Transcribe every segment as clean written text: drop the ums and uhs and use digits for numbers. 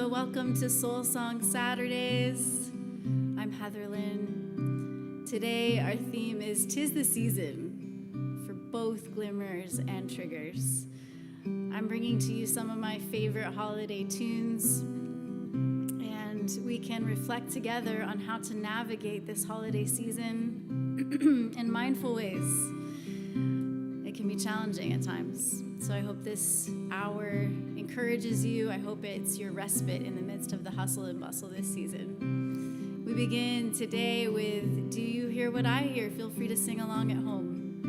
Welcome to Soul Song Saturdays. I'm Heather Lynn. Today our theme is 'Tis the Season for both Glimmers and Triggers. I'm bringing to you some of my favorite holiday tunes, and we can reflect together on how to navigate this holiday season in mindful ways. It can be challenging at times. So I hope this hour encourages you. I hope it's your respite in the midst of the hustle and bustle this season. We begin today with Do You Hear What I Hear? Feel free to sing along at home.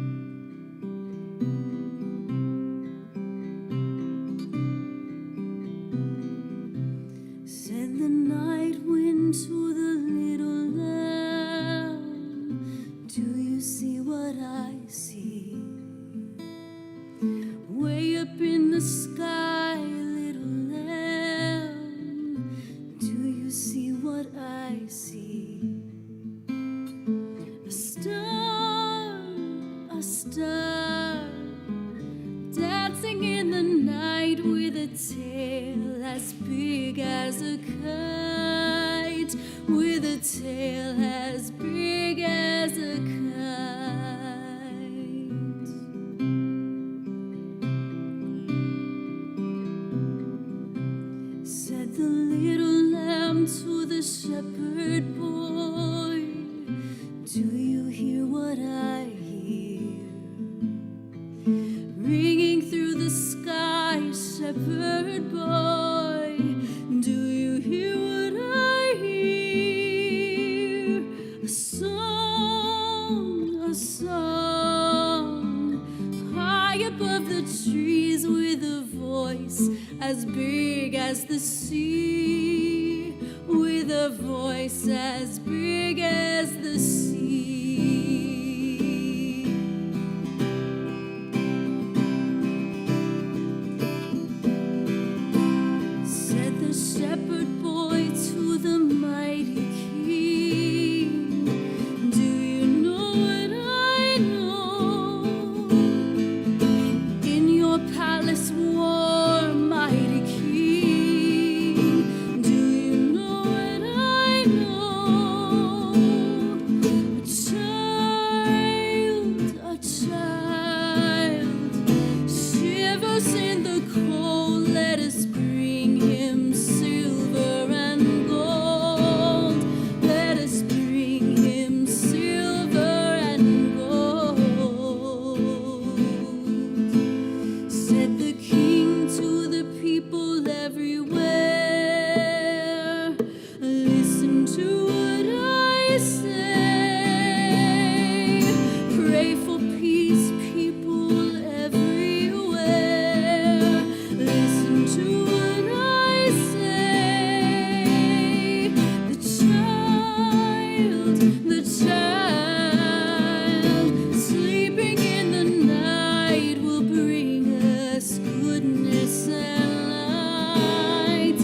Send the night wind to the little lamb. Do you see what I see? Way up in the sky, little lamb, do you see what I see? A star, dancing in the night with a tail as big as a kite, with a tail as big as a kite. The little lamb to the shepherd boy, do you hear what I hear? Ringing through the sky, shepherd boy, do you hear what I hear? A song, high above the trees with a voice as big as the sea, with a voice as big as the sea. Said the shepherd boy to the mighty king, do you know what I know? In your palace warm, mighty king, do you know what I know? A child shivers in the cold. Let us bring him silver and gold. Let us bring him silver and gold. Said the king to the people everywhere, listen to what I say. Pray for peace, people everywhere. Listen to what I say. The child, sleeping in the night will bring us goodness and light.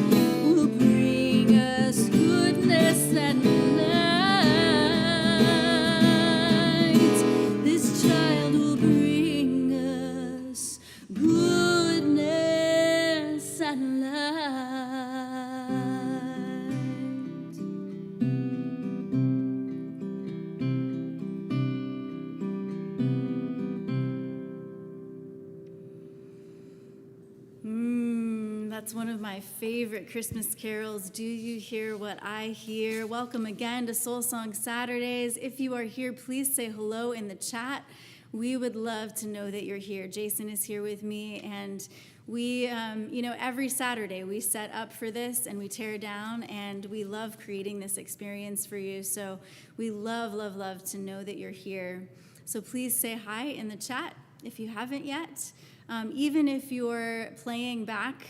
Will bring us goodness and light. This child will bring us goodness and light. That's one of my favorite Christmas carols. Do you hear what I hear? Welcome again to Soul Song Saturdays. If you are here, please say hello in the chat. We would love to know that you're here. Jason is here with me, and we, every Saturday we set up for this and we tear down, and we love creating this experience for you. So we love, love, love to know that you're here. So please say hi in the chat if you haven't yet. Even if you're playing back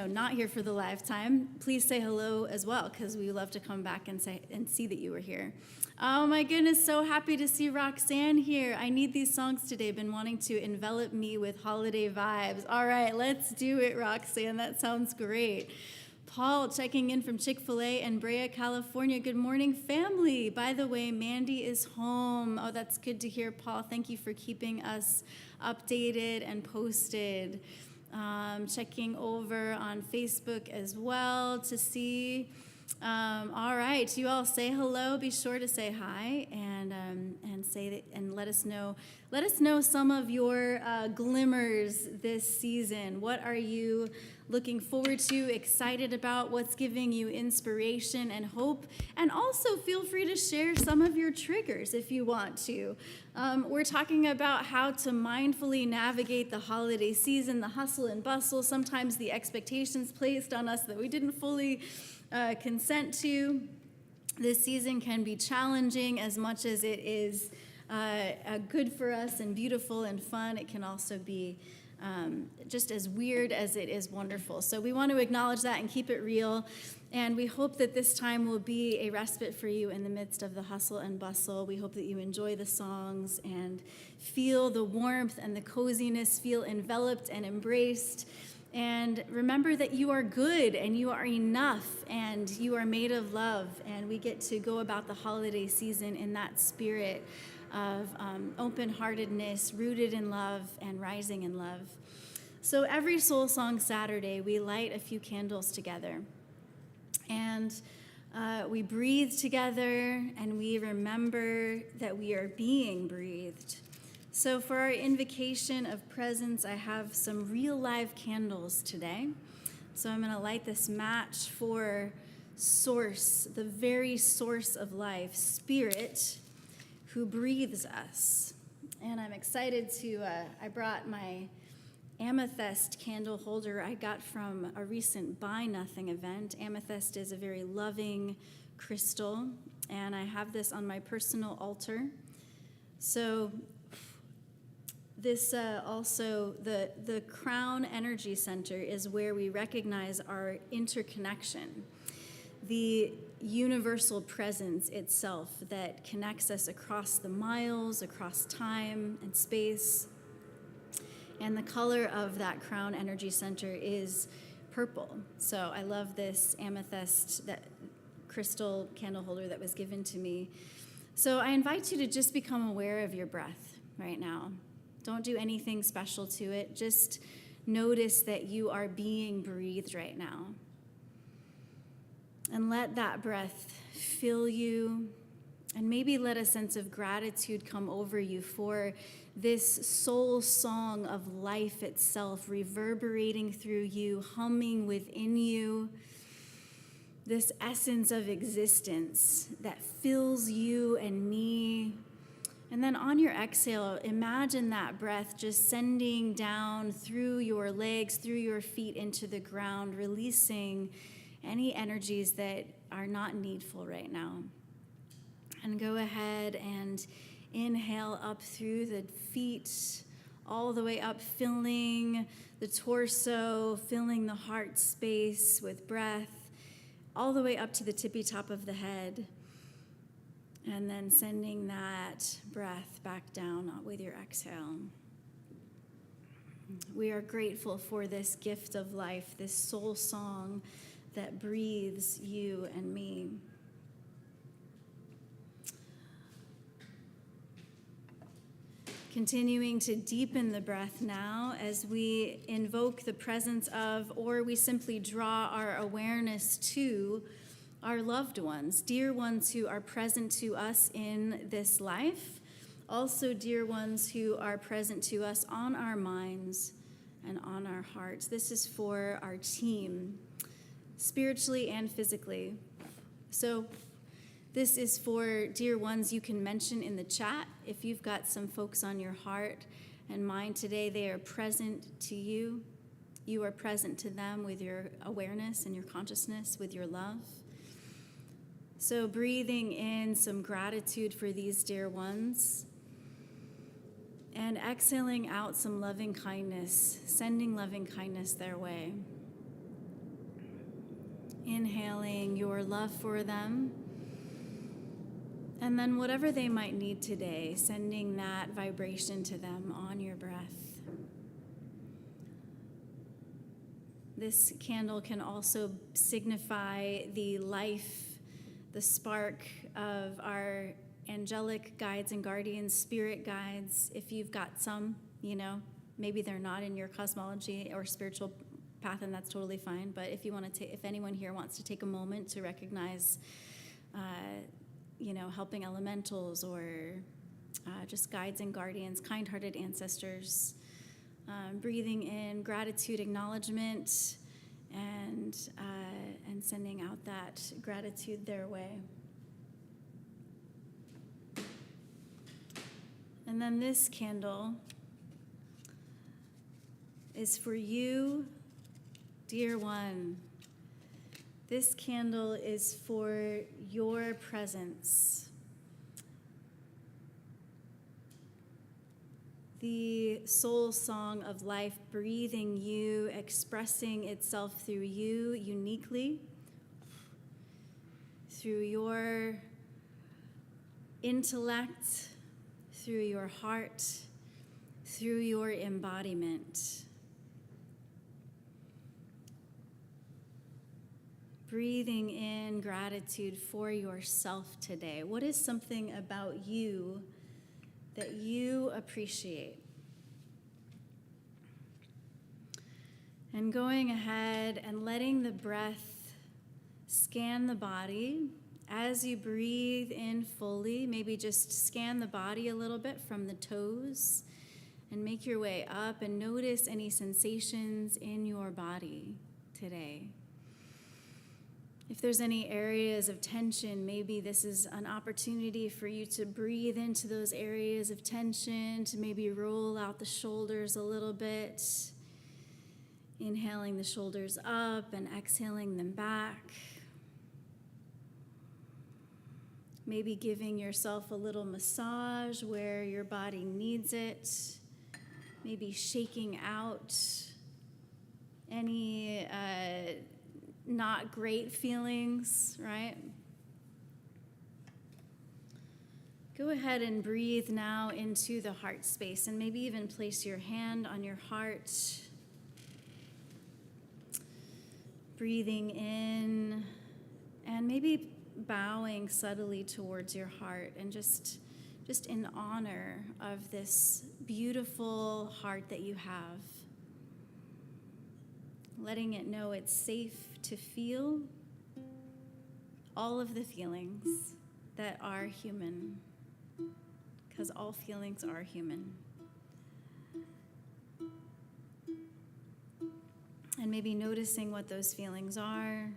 not here for the live time, please say hello as well, because we love to come back and see that you were here. Oh my goodness, so happy to see Roxanne here. I need these songs today. Been wanting to envelop me with holiday vibes. All right, let's do it, Roxanne. That sounds great. Paul checking in from Chick-fil-A in Brea, California. Good morning, family. By the way, Mandy is home. Oh, that's good to hear, Paul. Thank you for keeping us updated and posted. Checking over on Facebook as well to see. All right, you all say hello. Be sure to say hi and say that, and let us know. Let us know some of your glimmers this season. What are you looking forward to? Excited about? What's giving you inspiration and hope? And also feel free to share some of your triggers if you want to. We're talking about how to mindfully navigate the holiday season, the hustle and bustle. Sometimes the expectations placed on us that we didn't fully consent to. This season can be challenging as much as it is good for us and beautiful and fun. It can also be just as weird as it is wonderful. So we want to acknowledge that and keep it real. And we hope that this time will be a respite for you in the midst of the hustle and bustle. We hope that you enjoy the songs and feel the warmth and the coziness, feel enveloped and embraced. And remember that you are good and you are enough and you are made of love. And we get to go about the holiday season in that spirit of open-heartedness, rooted in love and rising in love. So every Soul Song Saturday, we light a few candles together. And we breathe together and we remember that we are being breathed. So for our invocation of presence, I have some real live candles today. So I'm going to light this match for Source, the very source of life, Spirit, who breathes us. And I'm excited to, I brought my amethyst candle holder I got from a recent Buy Nothing event. Amethyst is a very loving crystal, and I have this on my personal altar. So this also, the crown energy center is where we recognize our interconnection, the universal presence itself that connects us across the miles, across time and space. And the color of that crown energy center is purple. So I love this amethyst, that crystal candle holder that was given to me. So I invite you to just become aware of your breath right now. Don't do anything special to it. Just notice that you are being breathed right now. And let that breath fill you. And maybe let a sense of gratitude come over you for this soul song of life itself reverberating through you, humming within you. This essence of existence that fills you and me. And then on your exhale, imagine that breath just sending down through your legs, through your feet into the ground, releasing any energies that are not needful right now. And go ahead and inhale up through the feet, all the way up, filling the torso, filling the heart space with breath, all the way up to the tippy top of the head. And then sending that breath back down with your exhale. We are grateful for this gift of life, this soul song that breathes you and me. Continuing to deepen the breath now as we invoke the presence of, or we simply draw our awareness to our loved ones, dear ones who are present to us in this life, also dear ones who are present to us on our minds and on our hearts. This is for our team, spiritually and physically. So this is for dear ones you can mention in the chat. If you've got some folks on your heart and mind today, they are present to you. You are present to them with your awareness and your consciousness, with your love. So breathing in some gratitude for these dear ones and exhaling out some loving kindness, sending loving kindness their way. Inhaling your love for them, and then whatever they might need today, sending that vibration to them on your breath. This candle can also signify the life, the spark of our angelic guides and guardians, spirit guides, if you've got some, Maybe they're not in your cosmology or spiritual path, and that's totally fine. But if you want to, if anyone here wants to take a moment to recognize, helping elementals or just guides and guardians, kind-hearted ancestors, breathing in gratitude, acknowledgement, and sending out that gratitude their way. And then this candle is for you, dear one. This candle is for your presence. The soul song of life breathing you, expressing itself through you uniquely, through your intellect, through your heart, through your embodiment. Breathing in gratitude for yourself today. What is something about you that you appreciate? And going ahead and letting the breath scan the body. As you breathe in fully, maybe just scan the body a little bit from the toes and make your way up and notice any sensations in your body today. If there's any areas of tension, maybe this is an opportunity for you to breathe into those areas of tension, to maybe roll out the shoulders a little bit, inhaling the shoulders up and exhaling them back. Maybe giving yourself a little massage where your body needs it. Maybe shaking out any not great feelings, right? Go ahead and breathe now into the heart space, and maybe even place your hand on your heart. Breathing in, and maybe bowing subtly towards your heart, and just in honor of this beautiful heart that you have. Letting it know it's safe to feel all of the feelings that are human, because all feelings are human. And maybe noticing what those feelings are.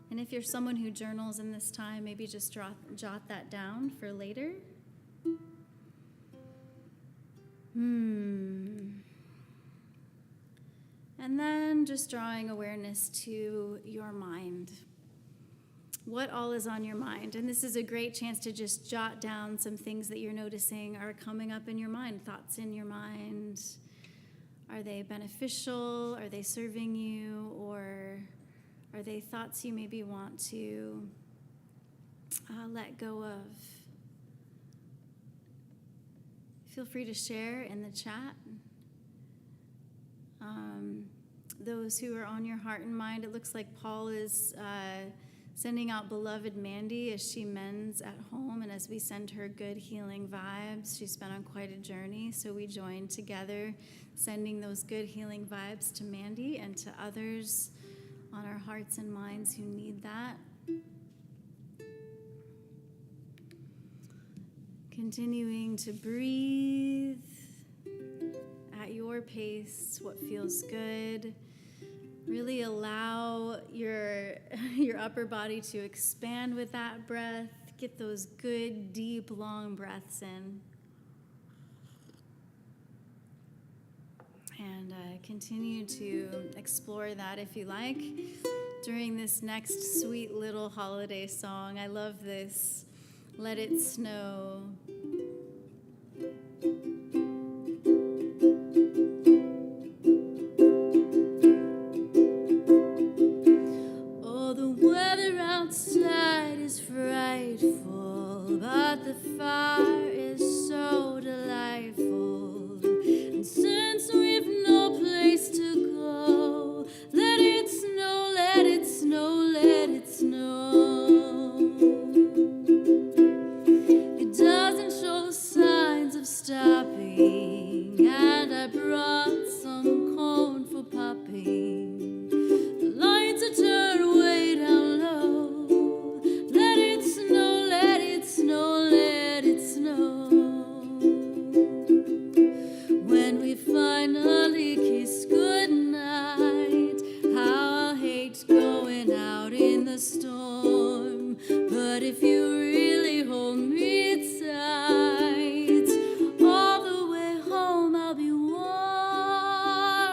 And if you're someone who journals in this time, maybe just jot that down for later. And then just drawing awareness to your mind. What all is on your mind? And this is a great chance to just jot down some things that you're noticing are coming up in your mind, thoughts in your mind. Are they beneficial? Are they serving you? Or are they thoughts you maybe want to let go of? Feel free to share in the chat. Those who are on your heart and mind, it looks like Paul is sending out beloved Mandy as she mends at home, and as we send her good healing vibes. She's been on quite a journey, so we join together sending those good healing vibes to Mandy and to others on our hearts and minds who need that. Continuing to breathe at your pace, what feels good. Really allow your upper body to expand with that breath. Get those good, deep, long breaths in. And continue to explore that if you like during this next sweet little holiday song. I love this. Let It Snow. Oh, the weather outside is frightful, but the fire is so delightful. And since we've no place to go, let it snow, let it snow, let it snow. It doesn't I brought some corn for popping. The lights are turned way down low. Let it snow, let it snow, let it snow. When we finally kiss goodnight, how I'll hate going out in the storm. But if you really hold me tight, all the way home I'll be warm.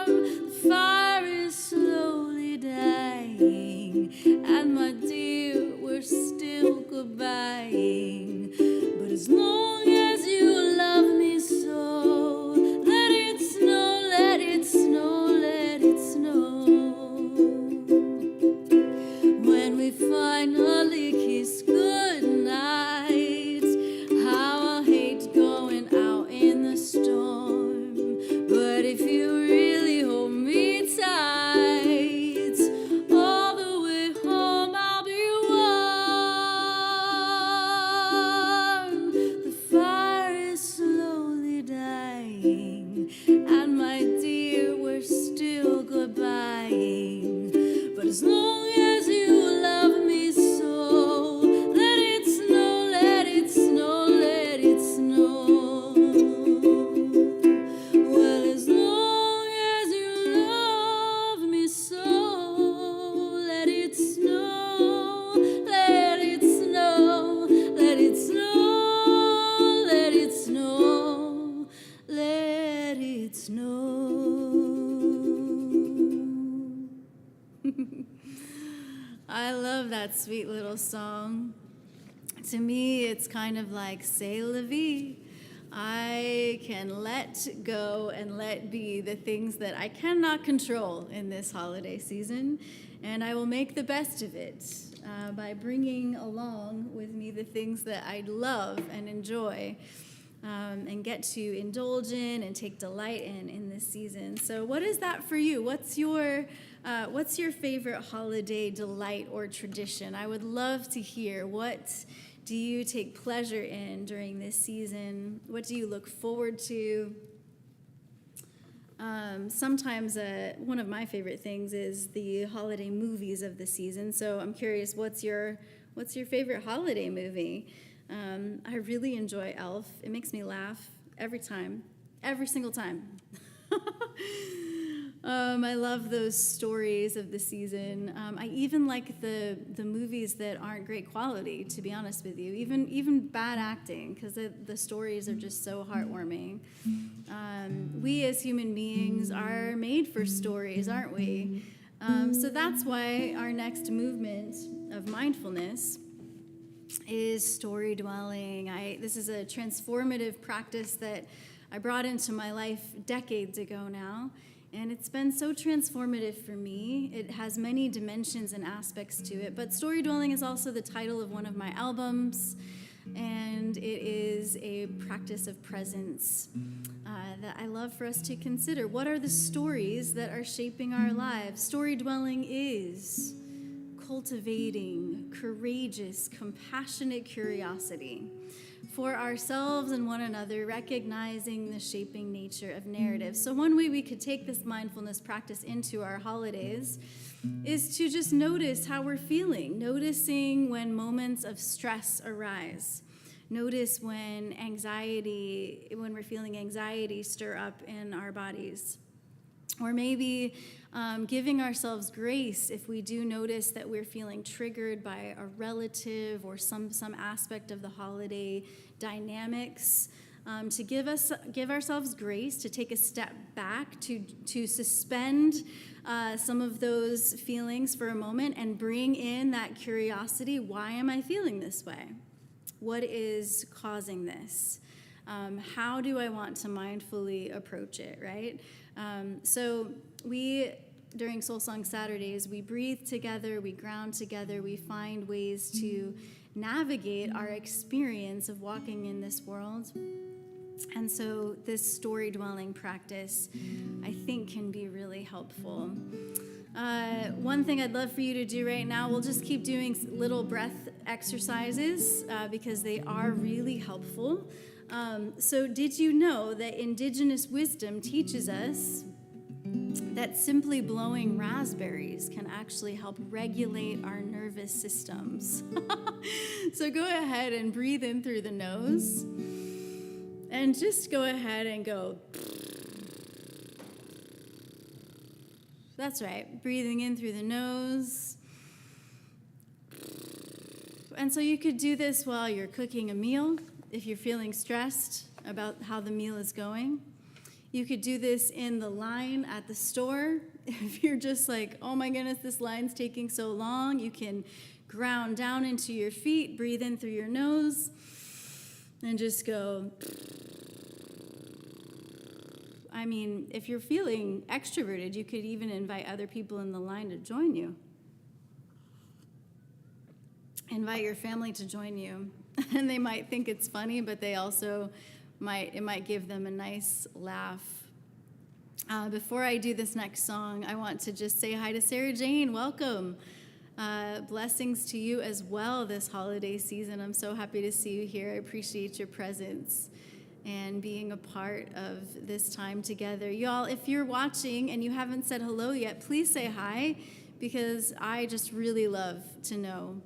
The fire is slowly dying, and my dear, we're still goodbying. But as long as you love me so, let it snow, let it snow, let it snow. When we finally kiss goodnight, how I hate going out in the storm. But if you really hold me tight, all the way home I'll be warm. The fire is slowly dying, and my dear, we're still goodbying. But as long as you love me so, let it snow, let it snow, let it snow. Well, as long as you love me so, let it snow, let it snow, let it snow, let it snow, let it snow. I love that sweet little song. To me, it's kind of like C'est la vie. I can let go and let be the things that I cannot control in this holiday season, and I will make the best of it by bringing along with me the things that I love and enjoy and get to indulge in and take delight in this season. So what is that for you? What's your favorite holiday delight or tradition? I would love to hear. What do you take pleasure in during this season? What do you look forward to? Sometimes one of my favorite things is the holiday movies of the season. So I'm curious, what's your favorite holiday movie? I really enjoy Elf. It makes me laugh every single time. I love those stories of the season. I even like the movies that aren't great quality, to be honest with you. Even bad acting, because the stories are just so heartwarming. We as human beings are made for stories, aren't we? So that's why our next movement of mindfulness is story dwelling. This is a transformative practice that I brought into my life decades ago now. And it's been so transformative for me. It has many dimensions and aspects to it. But story dwelling is also the title of one of my albums. And it is a practice of presence that I love for us to consider. What are the stories that are shaping our lives? Story dwelling is cultivating courageous, compassionate curiosity for ourselves and one another, recognizing the shaping nature of narrative. So one way we could take this mindfulness practice into our holidays is to just notice how we're feeling, noticing when moments of stress arise. Notice when we're feeling anxiety stir up in our bodies. Or maybe giving ourselves grace if we do notice that we're feeling triggered by a relative or some aspect of the holiday dynamics. To give ourselves grace, to take a step back, to suspend some of those feelings for a moment and bring in that curiosity. Why am I feeling this way? What is causing this? How do I want to mindfully approach it, right? So during Soul Song Saturdays, we breathe together, we ground together, we find ways to navigate our experience of walking in this world. And so this story dwelling practice, I think, can be really helpful. One thing I'd love for you to do right now, we'll just keep doing little breath exercises because they are really helpful. So did you know that indigenous wisdom teaches us that simply blowing raspberries can actually help regulate our nervous systems? So go ahead and breathe in through the nose and just go ahead and go. That's right, breathing in through the nose. And so you could do this while you're cooking a meal, if you're feeling stressed about how the meal is going. You could do this in the line at the store. If you're just like, oh my goodness, this line's taking so long, you can ground down into your feet, breathe in through your nose, and just go. I mean, if you're feeling extroverted, you could even invite other people in the line to join you. Invite your family to join you. And they might think it's funny, but they also it might give them a nice laugh. Before I do this next song, I want to just say hi to Sarah Jane. Welcome. Blessings to you as well this holiday season. I'm so happy to see you here. I appreciate your presence and being a part of this time together. Y'all, if you're watching and you haven't said hello yet, please say hi, because I just really love to know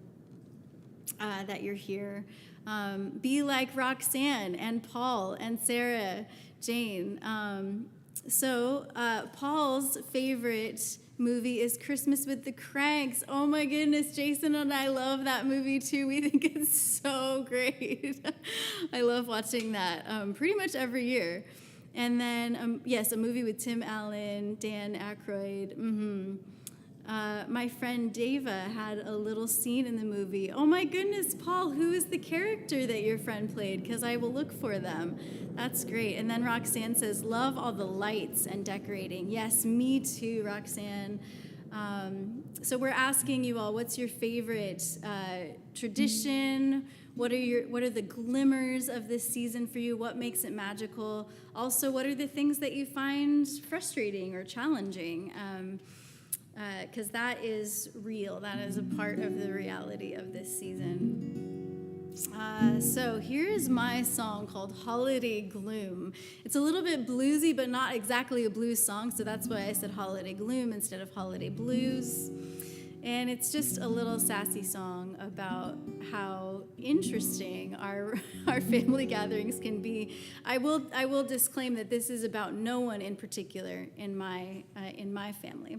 that you're here. Be like Roxanne and Paul and Sarah Jane. So Paul's favorite movie is Christmas with the Cranks. Oh my goodness, Jason and I love that movie too. We think it's so great. I love watching that pretty much every year. And then, yes, a movie with Tim Allen, Dan Aykroyd. My friend Dava had a little scene in the movie. Oh my goodness, Paul, who is the character that your friend played? Because I will look for them. That's great. And then Roxanne says, love all the lights and decorating. Yes, me too, Roxanne. So we're asking you all, what's your favorite tradition? What are the glimmers of this season for you? What makes it magical? Also, what are the things that you find frustrating or challenging? Because that is real. That is a part of the reality of this season. So here's my song called Holiday Gloom. It's a little bit bluesy, but not exactly a blues song, so that's why I said Holiday Gloom instead of Holiday Blues. And it's just a little sassy song about how interesting our family gatherings can be. I will disclaim that this is about no one in particular in my family.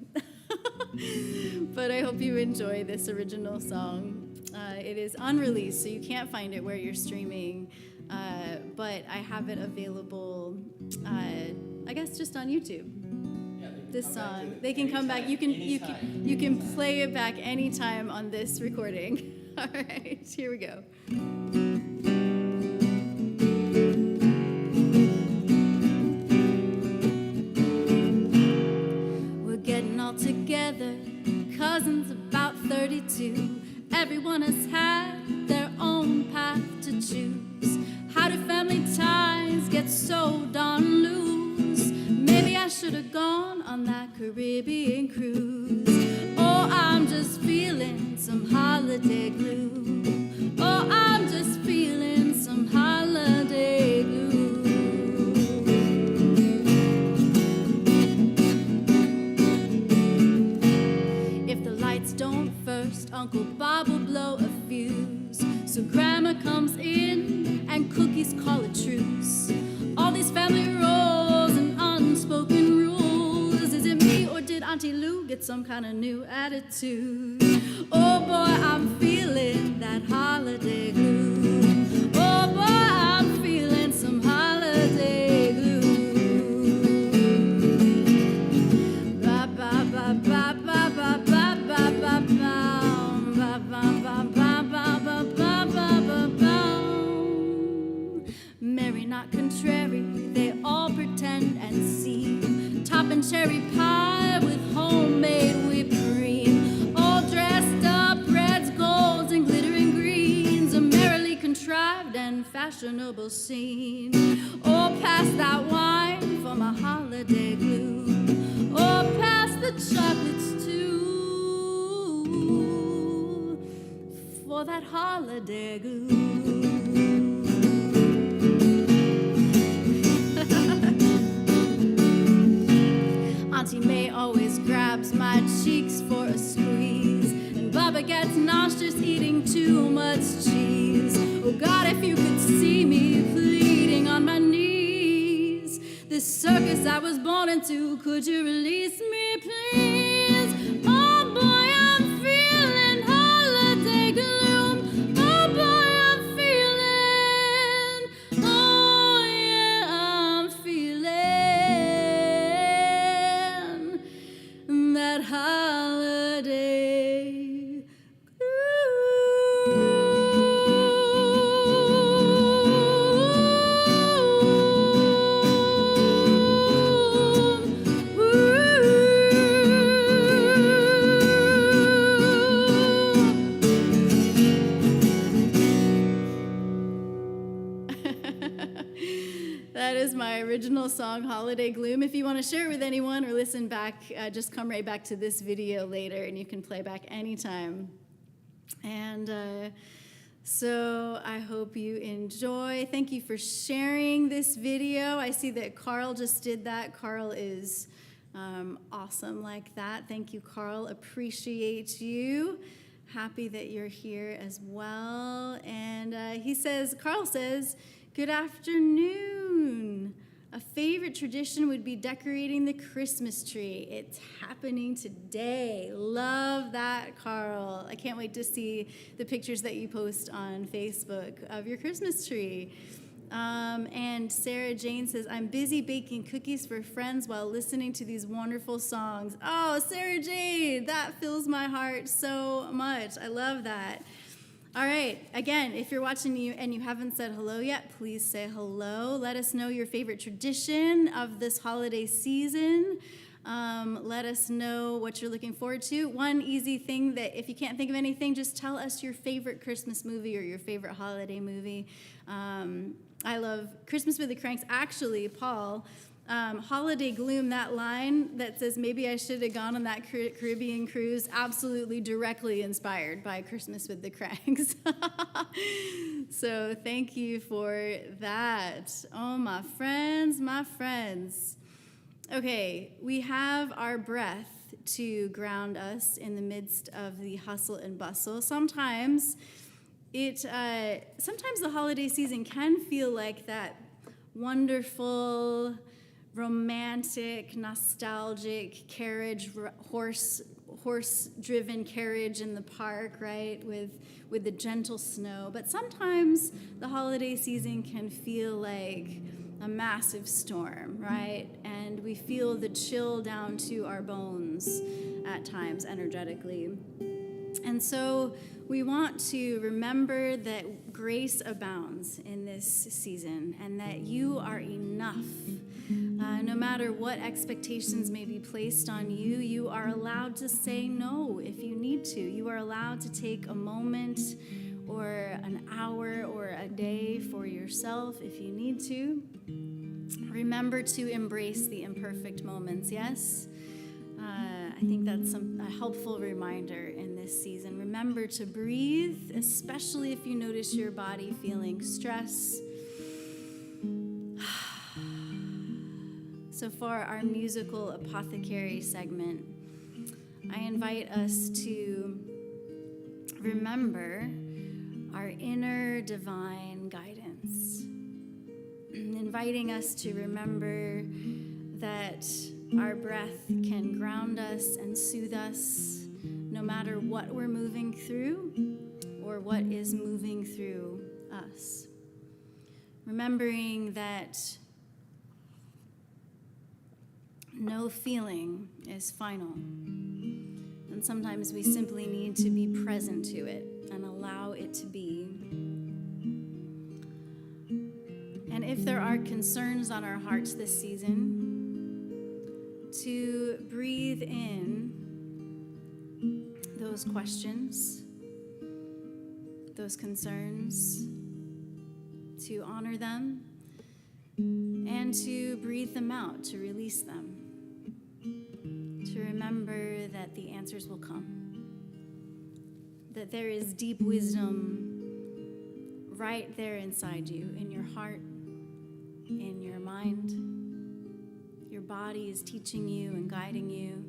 But I hope you enjoy this original song. It is unreleased, so you can't find it where you're streaming. But I have it available, I guess, just on YouTube. This song, they can come back. You can play it back anytime on this recording. All right, here we go. We're getting all together, cousins about 32. Everyone has had their own path to choose. How do family ties get so darn loose? Maybe I should have gone on that Caribbean cruise. Oh, I'm just feeling some holiday gloom. Oh, I'm just feeling some holiday gloom. If the lights don't first, Uncle Bob will blow a fuse. So Grandma comes in and cookies call a truce. All these family roles and unspoken rules. Is it me or did Auntie Lou get some kind of new attitude? Oh boy, I'm feeling that holiday gloom. Oh boy, I'm feeling some holiday gloom. Ba ba ba ba ba ba ba ba ba ba ba ba ba ba ba ba. Merry not contrary, they all pretend and seem. Topping cherry pie with homemade whipped cream. All dressed up, reds, golds, and glittering greens. A merrily contrived and fashionable scene. Oh, pass that wine for my holiday gloom. Oh, pass the chocolates too, for that holiday gloom. gets nauseous eating too much cheese. Oh God, if you could see me pleading on my knees. This circus I was born into, could you release me, please? Oh boy, I'm feeling holiday gloom. Oh boy, I'm feeling, oh yeah, I'm feeling that holiday gloom. That is my original song, Holiday Gloom. If you want to share it with anyone or listen back, just come right back to this video later and you can play back anytime. And so I hope you enjoy. Thank you for sharing this video. I see that Carl just did that. Carl is awesome like that. Thank you, Carl. Appreciate you. Happy that you're here as well. And Carl says, good afternoon. A favorite tradition would be decorating the Christmas tree. It's happening today. Love that, Carl. I can't wait to see the pictures that you post on Facebook of your Christmas tree. And Sarah Jane says, I'm busy baking cookies for friends while listening to these wonderful songs. Oh, Sarah Jane, that fills my heart so much. I love that. All right, again, if you're watching and you haven't said hello yet, please say hello. Let us know your favorite tradition of this holiday season. Let us know what you're looking forward to. One easy thing that if you can't think of anything, just tell us your favorite Christmas movie or your favorite holiday movie. I love Christmas with the Cranks. Actually, Paul, Holiday Gloom, that line that says, maybe I should have gone on that Caribbean cruise, absolutely directly inspired by Christmas with the Cranks. So thank you for that. Oh, my friends, my friends. Okay, we have our breath to ground us in the midst of the hustle and bustle. Sometimes the holiday season can feel like that wonderful, romantic, nostalgic carriage, horse-driven carriage in the park, right, with the gentle snow. But sometimes the holiday season can feel like a massive storm, right? And we feel the chill down to our bones at times energetically. And so we want to remember that grace abounds in this season and that you are enough. No matter what expectations may be placed on you, you are allowed to say no if you need to. You are allowed to take a moment or an hour or a day for yourself if you need to. Remember to embrace the imperfect moments, yes? I think that's a helpful reminder in this season. Remember to breathe, especially if you notice your body feeling stress. So for our musical apothecary segment, I invite us to remember our inner divine guidance, inviting us to remember that our breath can ground us and soothe us no matter what we're moving through or what is moving through us. Remembering that no feeling is final. And sometimes we simply need to be present to it and allow it to be. And if there are concerns on our hearts this season, to breathe in those questions, those concerns, to honor them, and to breathe them out, to release them, to remember that the answers will come, that there is deep wisdom right there inside you, in your heart, in your mind. Your body is teaching you and guiding you.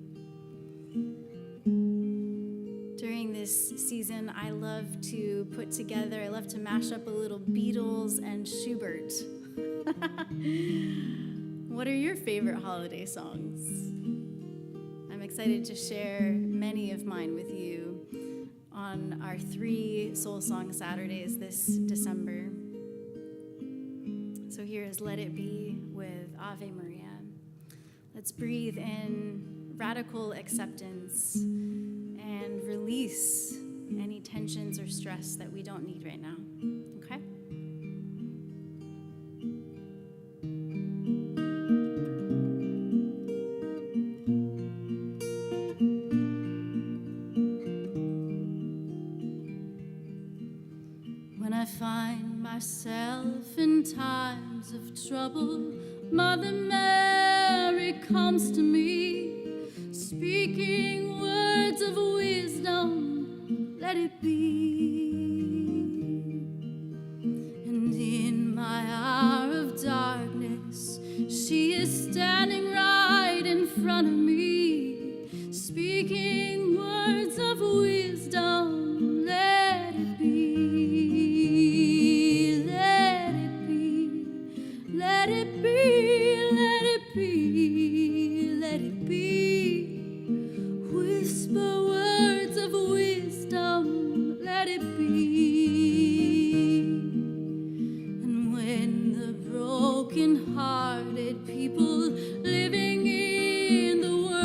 During during this season, I love to mash up a little Beatles and Schubert. What are your favorite holiday songs? I'm excited to share many of mine with you on our 3 Soul Song Saturdays this December. So here is Let It Be with Ave Maria. Let's breathe in radical acceptance and release any tensions or stress that we don't need right now. Okay? When I find myself in times of trouble, Mother Mary comes to me, speaking words of wisdom, let it be. And in my hour of darkness, she is standing right in front of me, speaking words of wisdom, let it be, let it be, let it be, let it be, let it be. Whisper words of wisdom, let it be. And when the broken-hearted people living in the world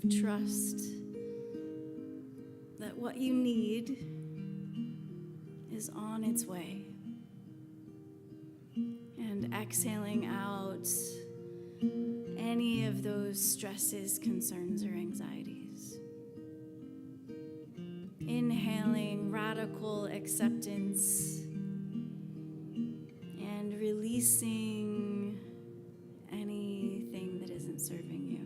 of trust that what you need is on its way. And exhaling out any of those stresses, concerns, or anxieties. Inhaling radical acceptance and releasing anything that isn't serving you.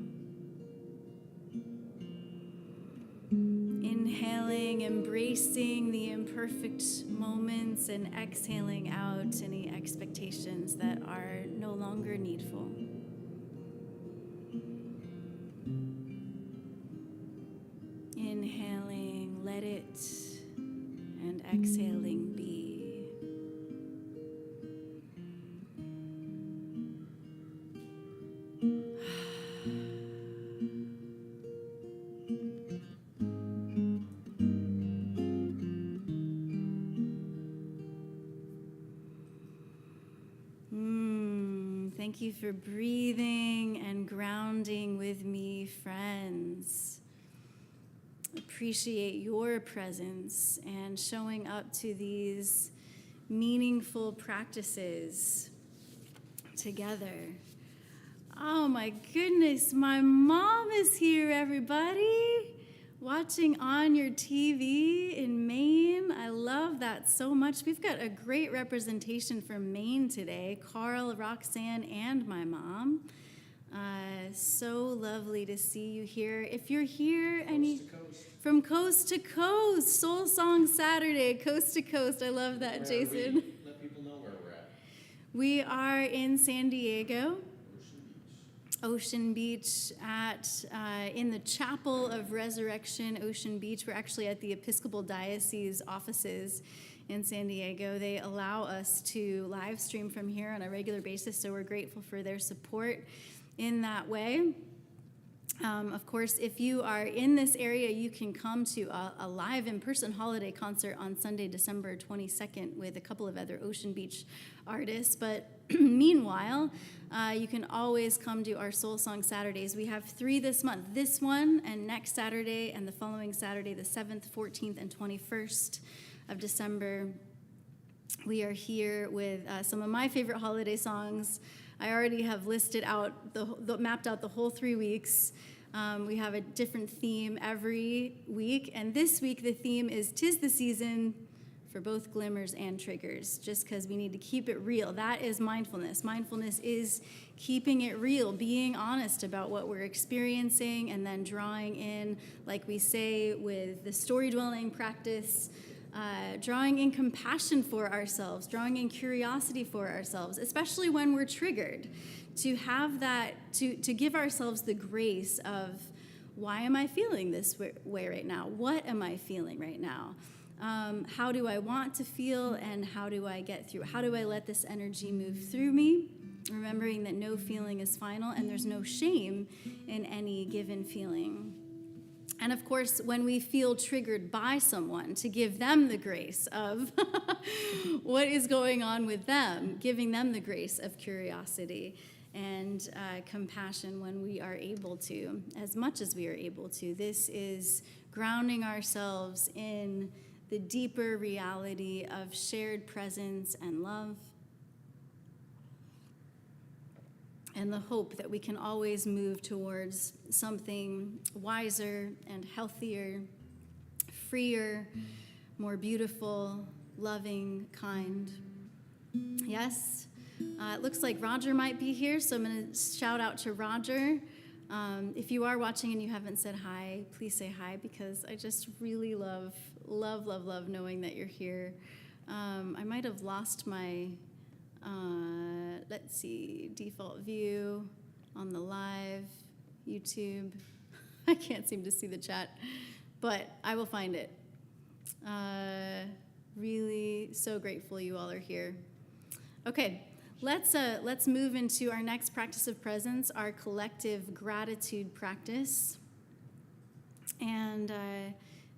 Inhaling, embracing the imperfect moments, and exhaling out any expectations that are no longer needful. Inhaling, let it, and exhaling, be. Thank you for breathing and grounding with me, friends. Appreciate your presence and showing up to these meaningful practices together. Oh my goodness, my mom is here, everybody. Watching on your TV in Maine. I love that so much. We've got a great representation from Maine today. Carl, Roxanne, and my mom. So lovely to see you here. If you're here from coast to coast, Soul Song Saturday, coast to coast. I love that, Jason. Let people know where we're at. We are in San Diego. Ocean Beach in the Chapel of Resurrection, Ocean Beach. We're actually at the Episcopal Diocese offices in San Diego. They allow us to live stream from here on a regular basis, so we're grateful for their support in that way. Of course, if you are in this area, you can come to a live in-person holiday concert on Sunday, December 22nd with a couple of other Ocean Beach artists. But meanwhile, you can always come to our Soul Song Saturdays. We have 3 this month. This one and next Saturday and the following Saturday, the 7th, 14th, and 21st of December. We are here with some of my favorite holiday songs. I already have listed out, mapped out the whole 3 weeks. We have a different theme every week. And this week, the theme is 'Tis the Season for both Glimmers and Triggers, just because we need to keep it real. That is mindfulness. Mindfulness is keeping it real, being honest about what we're experiencing, and then drawing in, like we say with the story dwelling practice, drawing in compassion for ourselves, drawing in curiosity for ourselves, especially when we're triggered, to have that, to give ourselves the grace of, why am I feeling this way right now? What am I feeling right now? How do I want to feel, and how do I get through? How do I let this energy move through me? Remembering that no feeling is final, and there's no shame in any given feeling. And of course, when we feel triggered by someone, to give them the grace of what is going on with them, giving them the grace of curiosity and compassion when we are able to, as much as we are able to. This is grounding ourselves in the deeper reality of shared presence and love, and the hope that we can always move towards something wiser and healthier, freer, more beautiful, loving, kind. Yes? It looks like Roger might be here, so I'm going to shout out to Roger. If you are watching and you haven't said hi, please say hi, because I just really love knowing that you're here. I might have lost my... let's see, default view on the live YouTube. I can't seem to see the chat, but I will find it. Really so grateful you all are here. Okay, let's move into our next practice of presence, our collective gratitude practice. And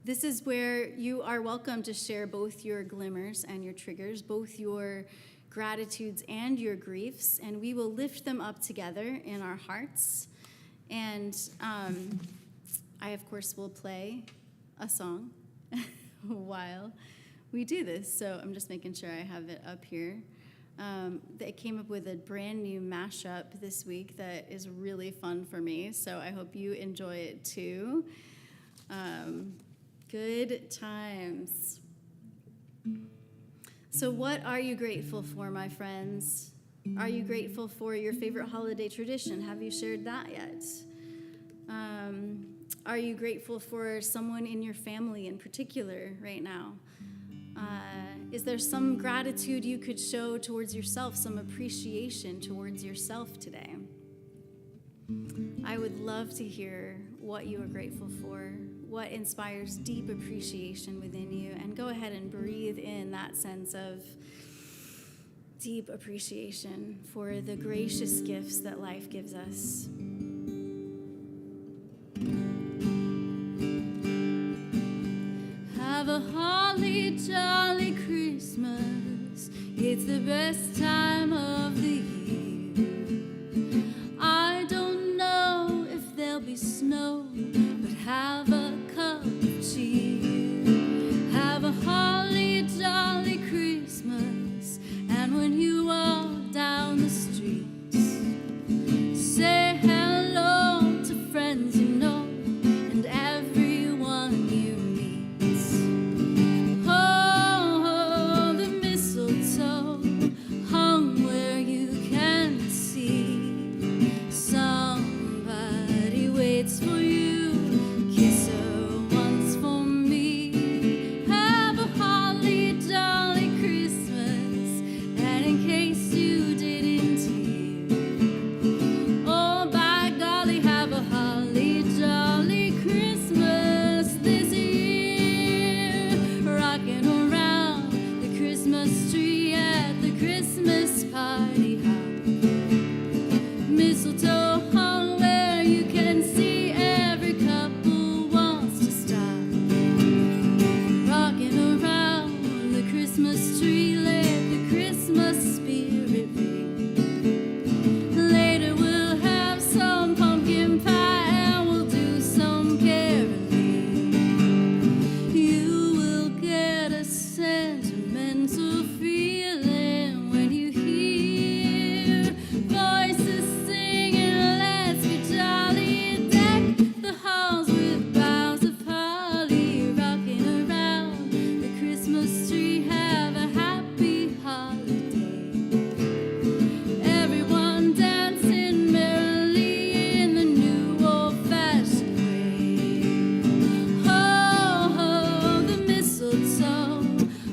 this is where you are welcome to share both your glimmers and your triggers, both your gratitudes and your griefs, and we will lift them up together in our hearts. And I, of course, will play a song while we do this. So I'm just making sure I have it up here. They came up with a brand new mashup this week that is really fun for me. So I hope you enjoy it too. Good times. So what are you grateful for, my friends? Are you grateful for your favorite holiday tradition? Have you shared that yet? Are you grateful for someone in your family in particular right now? Is there some gratitude you could show towards yourself, some appreciation towards yourself today? I would love to hear what you are grateful for, what inspires deep appreciation within you, and go ahead and breathe in that sense of deep appreciation for the gracious gifts that life gives us. Have a holly jolly Christmas. It's the best time of the year. I don't know if there'll be snow, but have a cup of cheer. Have a holly jolly Christmas, and when you walk down the streets, say hello to friends you know and everyone you meet. Oh, the mistletoe hung where you can see. Somebody waits for you. Kiss her once for me. Have a holly jolly Christmas, and in case you didn't hear, oh by golly, have a holly jolly Christmas this year. Rocking around the Christmas tree at the Christmas party hop. Mistletoe hung where you can see. Every couple wants to stop. Rocking around the Christmas tree, let the Christmas spirit ring. Later we'll have some pumpkin pie and we'll do some caroling. You will get a sentimental feeling when you hear voices singing, let's be jolly. Deck the halls with boughs of holly. Rocking around the Christmas tree, have a happy holiday. Everyone dancing merrily in the new old-fashioned way. Oh, the mistletoe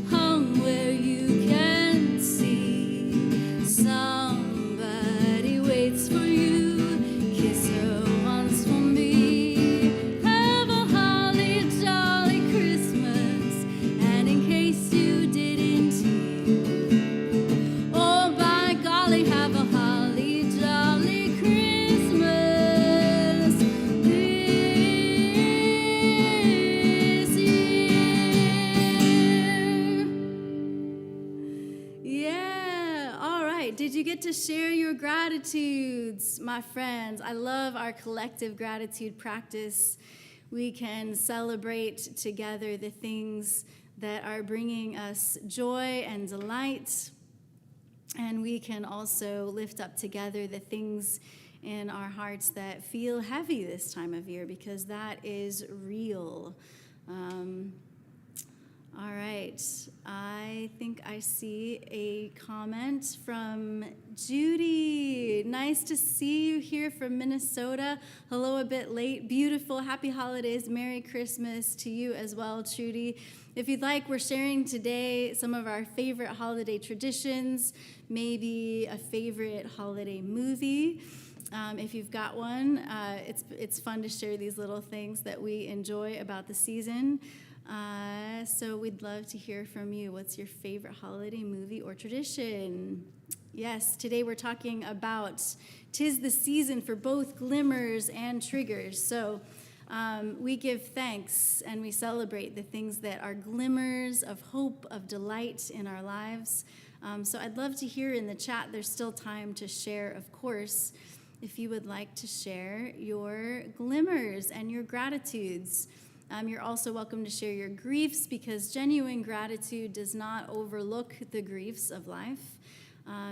hung where you can see. Somebody waits for you. Kiss her once for me. Have a holly jolly Christmas, and in case you didn't hear, oh by golly, have a holly jolly Christmas this year. Yeah, all right. Did you get to share your gratitudes, my friends? I love our collective gratitude practice. We can celebrate together the things that are bringing us joy and delight. And we can also lift up together the things in our hearts that feel heavy this time of year, because that is real. All right, I think I see a comment from Judy. Nice to see you here from Minnesota. Hello, a bit late. Beautiful. Happy holidays. Merry Christmas to you as well, Judy. If you'd like, we're sharing today some of our favorite holiday traditions, maybe a favorite holiday movie. If you've got one, it's fun to share these little things that we enjoy about the season. So we'd love to hear from you. What's your favorite holiday movie or tradition? Yes, today we're talking about 'tis the season for both glimmers and triggers. So we give thanks and we celebrate the things that are glimmers of hope, of delight in our lives. So I'd love to hear in the chat. There's still time to share, of course. if you would like to share your glimmers and your gratitudes. You're also welcome to share your griefs, because genuine gratitude does not overlook the griefs of life.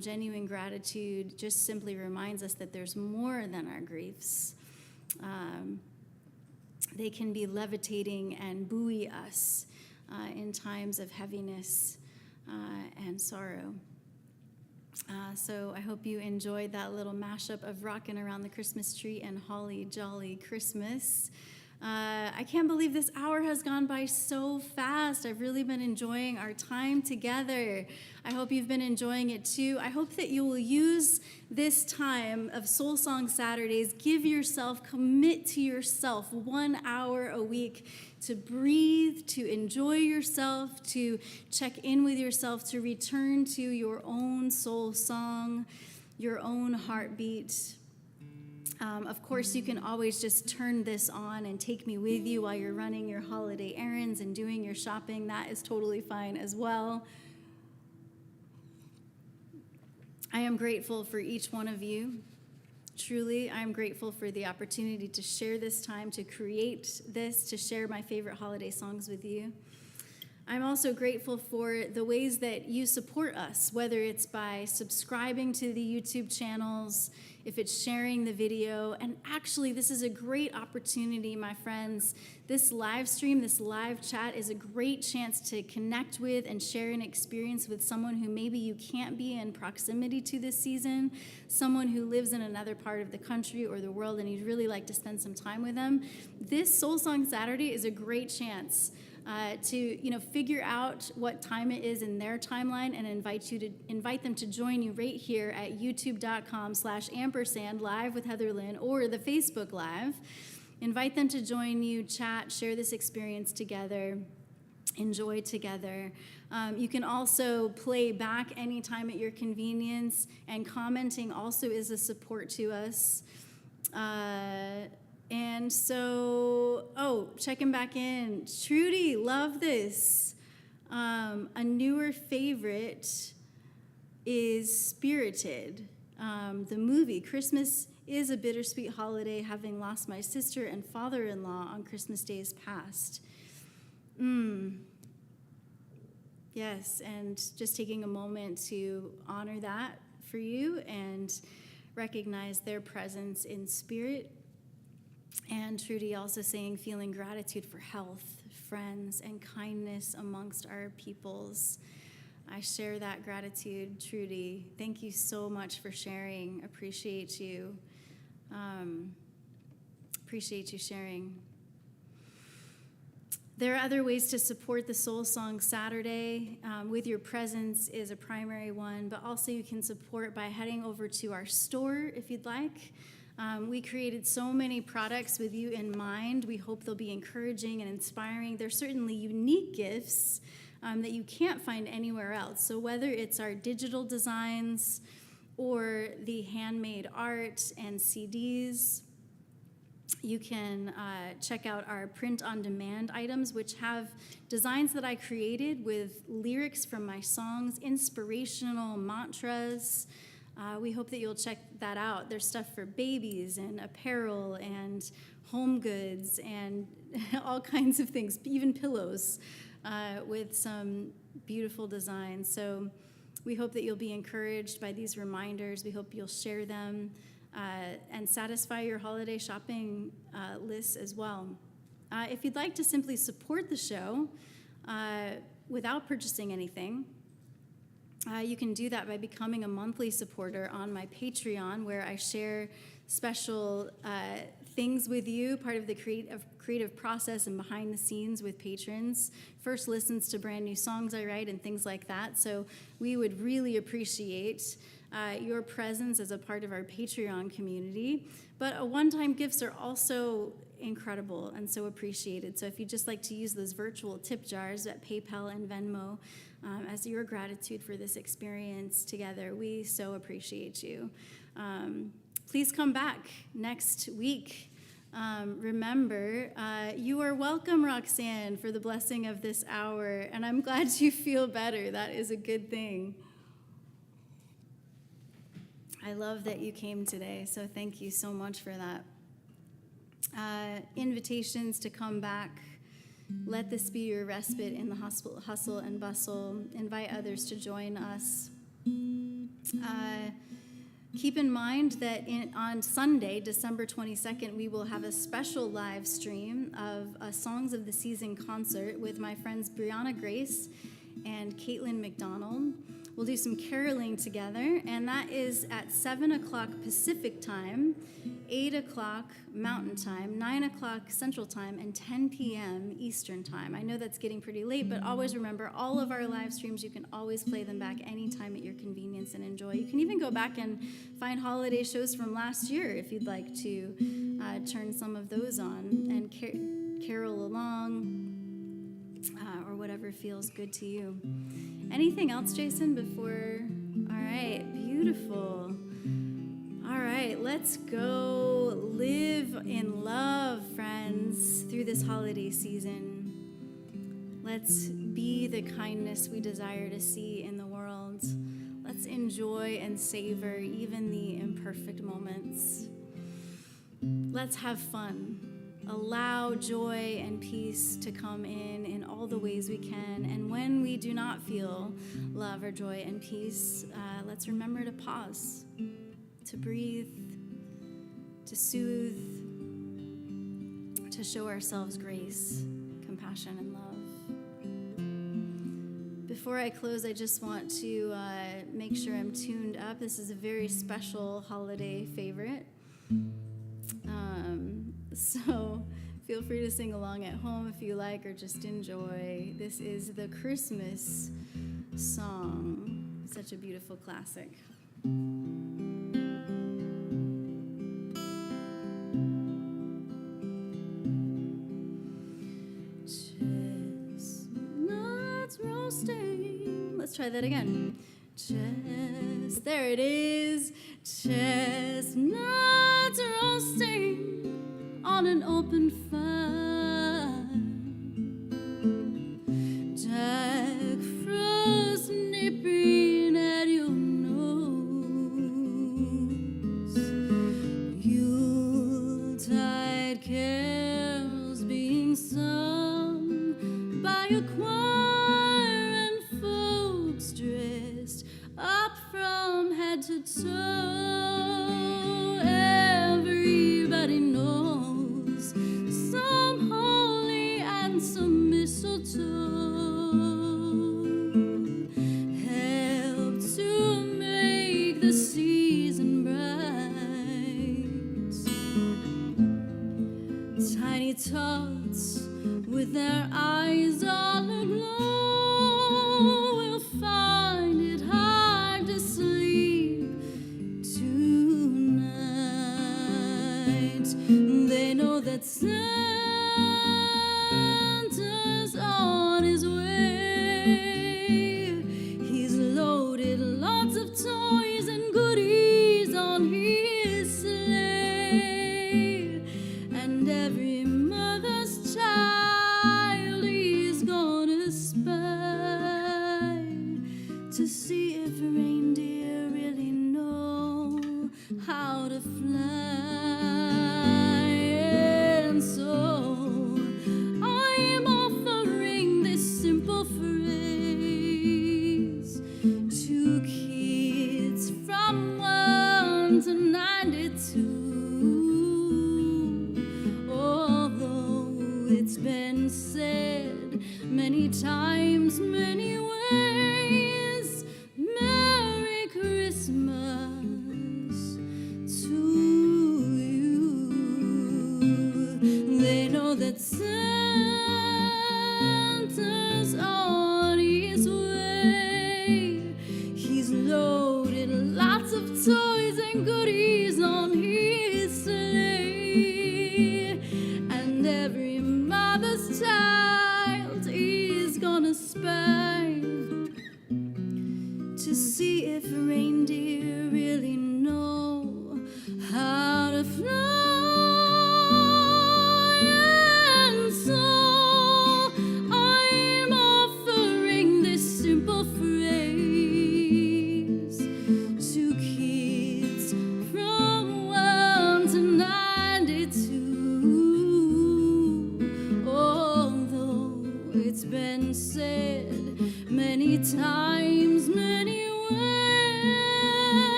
Genuine gratitude just simply reminds us that there's more than our griefs. They can be levitating and buoy us in times of heaviness and sorrow. So I hope you enjoyed that little mashup of Rockin' Around the Christmas Tree and Holly Jolly Christmas. I can't believe this hour has gone by so fast. I've really been enjoying our time together. I hope you've been enjoying it too. I hope that you will use this time of Soul Song Saturdays. Give yourself, commit to yourself 1 hour a week to breathe, to enjoy yourself, to check in with yourself, to return to your own soul song, your own heartbeat. Of course, you can always just turn this on and take me with you while you're running your holiday errands and doing your shopping. That is totally fine as well. I am grateful for each one of you. Truly, I'm grateful for the opportunity to share this time, to create this, to share my favorite holiday songs with you. I'm also grateful for the ways that you support us, whether it's by subscribing to the YouTube channels, if it's sharing the video. And actually, this is a great opportunity, my friends. This live stream, this live chat is a great chance to connect with and share an experience with someone who maybe you can't be in proximity to this season, someone who lives in another part of the country or the world and you'd really like to spend some time with them. This Soul Song Saturday is a great chance to figure out what time it is in their timeline and invite them to join you right here at youtube.com/ampersand live with Heather Lynn or the Facebook Live. Invite them to join you, chat, share this experience together, enjoy together. You can also play back anytime at your convenience, and commenting also is a support to us. And so, checking back in. Trudy, love this. A newer favorite is Spirited, the movie. Christmas is a bittersweet holiday, having lost my sister and father-in-law on Christmas days past. Yes, and just taking a moment to honor that for you and recognize their presence in spirit. And Trudy also saying, feeling gratitude for health, friends, and kindness amongst our peoples. I share that gratitude, Trudy. Thank you so much for sharing. Appreciate you. Appreciate you sharing. There are other ways to support the Soul Song Saturday. With your presence is a primary one, but also you can support by heading over to our store if you'd like. We created so many products with you in mind. We hope they'll be encouraging and inspiring. They're certainly unique gifts that you can't find anywhere else. So whether it's our digital designs or the handmade art and CDs, you can check out our print-on-demand items, which have designs that I created with lyrics from my songs, inspirational mantras. We hope that you'll check that out. There's stuff for babies and apparel and home goods and all kinds of things, even pillows with some beautiful designs. So we hope that you'll be encouraged by these reminders. We hope you'll share them and satisfy your holiday shopping lists as well. If you'd like to simply support the show without purchasing anything, you can do that by becoming a monthly supporter on my Patreon, where I share special things with you, part of the creative process and behind the scenes with patrons. First listens to brand new songs I write and things like that. So we would really appreciate your presence as a part of our Patreon community. But one-time gifts are also incredible and so appreciated. So if you'd just like to use those virtual tip jars at PayPal and Venmo as your gratitude for this experience together, we so appreciate you. Please come back next week. Remember, you are welcome, Roxanne, for the blessing of this hour, and I'm glad you feel better. That is a good thing. I love that you came today, so thank you so much for that. Invitations to come back. Let this be your respite in the hustle and bustle. Invite others to join us. Keep in mind that on Sunday, December 22nd, we will have a special live stream of a Songs of the Season concert with my friends Brianna Grace and Caitlin McDonald. We'll do some caroling together, and that is at 7 o'clock Pacific time, 8 o'clock Mountain Time, 9 o'clock Central Time, and 10 p.m. Eastern Time. I know that's getting pretty late, but always remember, all of our live streams, you can always play them back anytime at your convenience and enjoy. You can even go back and find holiday shows from last year if you'd like to turn some of those on and carol along, or whatever feels good to you. Anything else, Jason, before? All right, beautiful. All right, let's go live in love, friends, through this holiday season. Let's be the kindness we desire to see in the world. Let's enjoy and savor even the imperfect moments. Let's have fun. Allow joy and peace to come in all the ways we can. And when we do not feel love or joy and peace, let's remember to pause, to breathe, to soothe, to show ourselves grace, compassion, and love. Before I close, I just want to make sure I'm tuned up. This is a very special holiday favorite. So feel free to sing along at home if you like, or just enjoy. This is the Christmas song. Such a beautiful classic. Chestnuts roasting. Let's try that again. There it is. Chestnuts roasting on an open fire. Jack Frost nipping at your nose. Yuletide carols being sung by a choir and folks dressed up from head to toe. Everybody knows some holly and some mistletoe help to make the season bright. Tiny tots with their eyes all aglow will find it hard to sleep tonight. They know that Santa's on his way. He's loaded lots of toys and goodies on his sleigh, and every mother's child he's gonna spy to see if reindeer really know how to fly. And so I'm offering this simple phrase to kids from 1 to 92. Although it's been said many times, many ways, Merry Christmas to you. They know that Santa's on his way. He's loaded lots of toys and goodies on his sleigh, and every mother's child is gonna spy to see if reindeer really know how to fly. And so I'm offering this simple phrase to kids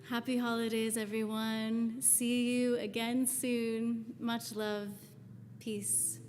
Happy holidays, everyone. See you again soon. Much love. Peace.